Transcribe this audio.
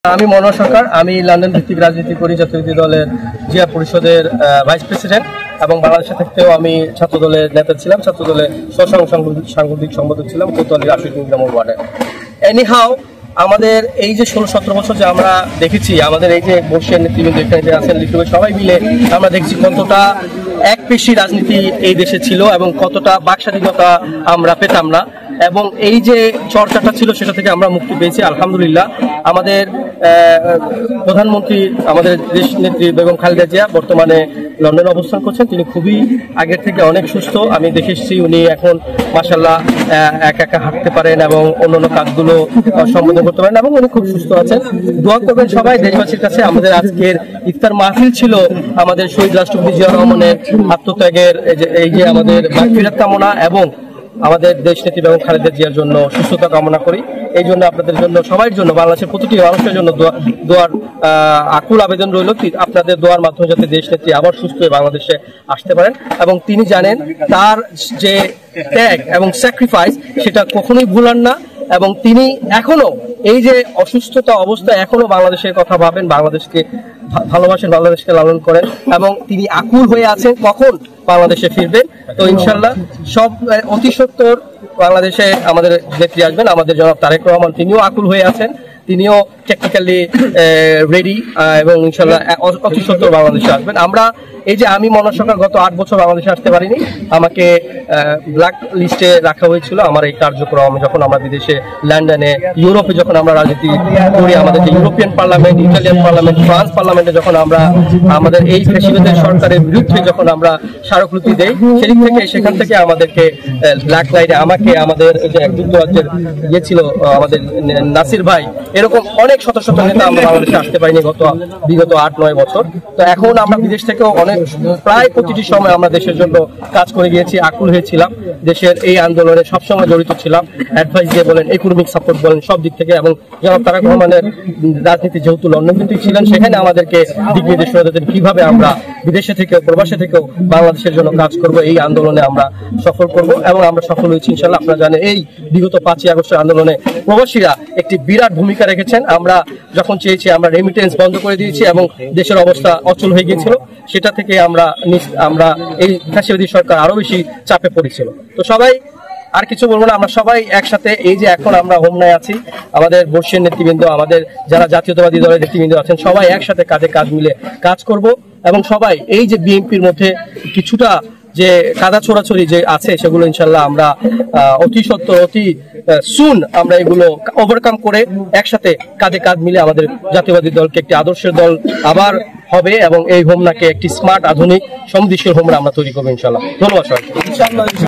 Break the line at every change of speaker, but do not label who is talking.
আমি মনোহর সরকার, আমি লন্ডন ভিত্তিক রাজনীতি করি, জাতীয়তাবাদী দলের জিয়া পরিষদের ভাইস প্রেসিডেন্ট এবং বাংলাদেশে থাকতেও আমি ছাত্র দলের নেতা ছিলাম, ছাত্র দলের সাংগঠনিক সম্পাদক ছিলাম কোতোয়ালি রাশিদ নম্বর ওয়ার্ডে। এনিহাও আমাদের এই যে 16-17 বছর যে আমরা দেখেছি, আমাদের এই যে বর্ষীয় নেতৃবৃন্দ এখানে আছেন, সবাই মিলে আমরা দেখছি কতটা একপেশি রাজনীতি এই দেশে ছিল এবং কতটা বাকস্বাধীনতা আমরা পেতাম না, এবং এই যে চর্চাটা ছিল সেটা থেকে আমরা মুক্তি পেয়েছি আলহামদুলিল্লাহ। আমাদের প্রধানমন্ত্রী, আমাদের দেশ নেত্রী বেগম খালেদা জিয়া বর্তমানে লন্ডনে অবস্থান করছেন। তিনি খুবই আগের থেকে অনেক সুস্থ, আমি দেখে এসেছি। উনি এখন মাশাআল্লাহ একা হাঁটতে পারেন এবং অন্যান্য কাজগুলো সম্পাদন করতে পারেন এবং উনি খুব সুস্থ আছেন। দোয়া করবেন সবাই দেশবাসীর কাছে। আমাদের আজকের ইফতার মাহফিল ছিল আমাদের শহীদ রাষ্ট্রপতি জিয়া রহমানের আত্মত্যাগের এই যে আমাদের মাগফিরাত কামনা এবং আমাদের দেশ নেত্রী বেগম খালেদা জিয়ার জন্য সুস্থতা কামনা করি। এই জন্য আপনাদের জন্য, সবার জন্য, বাংলাদেশের প্রতিটি মানুষের জন্য দোয়ার আকুল আবেদন রইল, আপনাদের দোয়ার মাধ্যমে যাতে দেশ নেত্রী আবার সুস্থ হয়ে বাংলাদেশে আসতে পারেন। এবং তিনি জানেন তার যে ত্যাগ এবং স্যাক্রিফাইস সেটা কখনোই ভুলান না, এবং তিনি এখনো এই যে অসুস্থতা অবস্থা এখনো বাংলাদেশের কথা ভাবেন, বাংলাদেশকে ভালোবাসেন, বাংলাদেশকে লালন করেন এবং তিনি আকুল হয়ে আছেন কখন বাংলাদেশে ফিরবেন। তো ইনশাল্লাহ সব অতি সত্বর বাংলাদেশে আমাদের নেত্রী আসবেন। আমাদের জনাব তারেক রহমান তিনিও আকুল হয়ে আছেন, তিনিও টেকনিক্যালি রেডি এবং ইনশাল্লাহ অতি সত্বর বাংলাদেশে আসবেন। আমরা এই যে আমি মনোহর সরকার গত 8 বছর বাংলাদেশে আসতে পারিনি, আমাকে ব্ল্যাক লিস্টে রাখা হয়েছিল আমার এই কার্যক্রম। যখন আমরা বিদেশে লন্ডনে, ইউরোপে যখন আমরা রাজনীতি করি, আমাদের যে European parliament, Italian parliament, France পার্লামেন্টে যখন আমরা আমাদের এই ফ্যাসিলিটির সরকারের বিরুদ্ধে যখন আমরা স্মারকলিপি দেই, সেখান থেকে আমাদেরকে ব্ল্যাক লাইনে আমাকে, আমাদের এই যে যুক্তরাজ্যের ইয়ে ছিল আমাদের নাসির ভাই, এরকম অনেক শত শত নেতা আমরা বাংলাদেশে আসতে পারিনি বিগত 8-9 বছর। তো এখন আমরা বিদেশ থেকেও প্রায় প্রতিটি সময় আমরা দেশের জন্য কাজ করে গিয়েছি, আকুল হয়েছিলাম, দেশের এই আন্দোলনে সবসময় জড়িত ছিলাম, অ্যাডভাইস দিয়ে বলেন, ইকোনমিক সাপোর্ট বলেন, সব দিক থেকে। এবং জনাব তারেক রহমানের রাজনীতি যেহেতু লন্ডন ভিত্তিক ছিলেন, সেখানে আমাদেরকে দিক নির্দেশ করে দিতেন কিভাবে আমরা বিদেশে থেকেও প্রবাসে থেকেও বাংলাদেশের জন্য কাজ করব, এই আন্দোলনে আমরা সফল করব এবং আমরা সফল হয়েছি ইনশাল্লাহ। আপনারা জানেন এই বিগত 5ই আগস্টের আন্দোলনে প্রবাসীরা একটি বিরাট ভূমিকা রেখেছেন। আমরা যখন চেয়েছি আমরা রেমিটেন্স বন্ধ করে দিয়েছি এবং দেশের অবস্থা অচল হয়ে গিয়েছিল, সেটা থেকে আমরা এই ফ্যাসিলিটি সরকার আরো বেশি চাপে পড়েছিল। তো সবাই আর কিছু বলবো না, আমরা সবাই একসাথে এই যে এখন আমরা হোমনায় আছি, আমাদের বর্ষীয় নেতৃবৃন্দ, আমাদের যারা জাতীয়তাবাদী দলের নেতৃবৃন্দ আছেন, সবাই একসাথে কাঁধে কাঁধ মিলে কাজ করব এবং সবাই এই যে বিএনপির মধ্যে কিছুটা যে কাদা ছোড়াছড়ি যে আছে সেগুলো ইনশাল্লাহ আমরা অতি সত্বর, অতি সুন আমরা এগুলো ওভারকাম করে একসাথে কাঁধে কাঁধ মিলে আমাদের জাতীয়বাদী দলকে একটি আদর্শের দল আবার হবে এবং এই হোমনাকে একটি স্মার্ট, আধুনিক, সমৃদ্ধিশীল হোমনা আমরা তৈরি করবো ইনশাল্লাহ। ধন্যবাদ সবাইকে।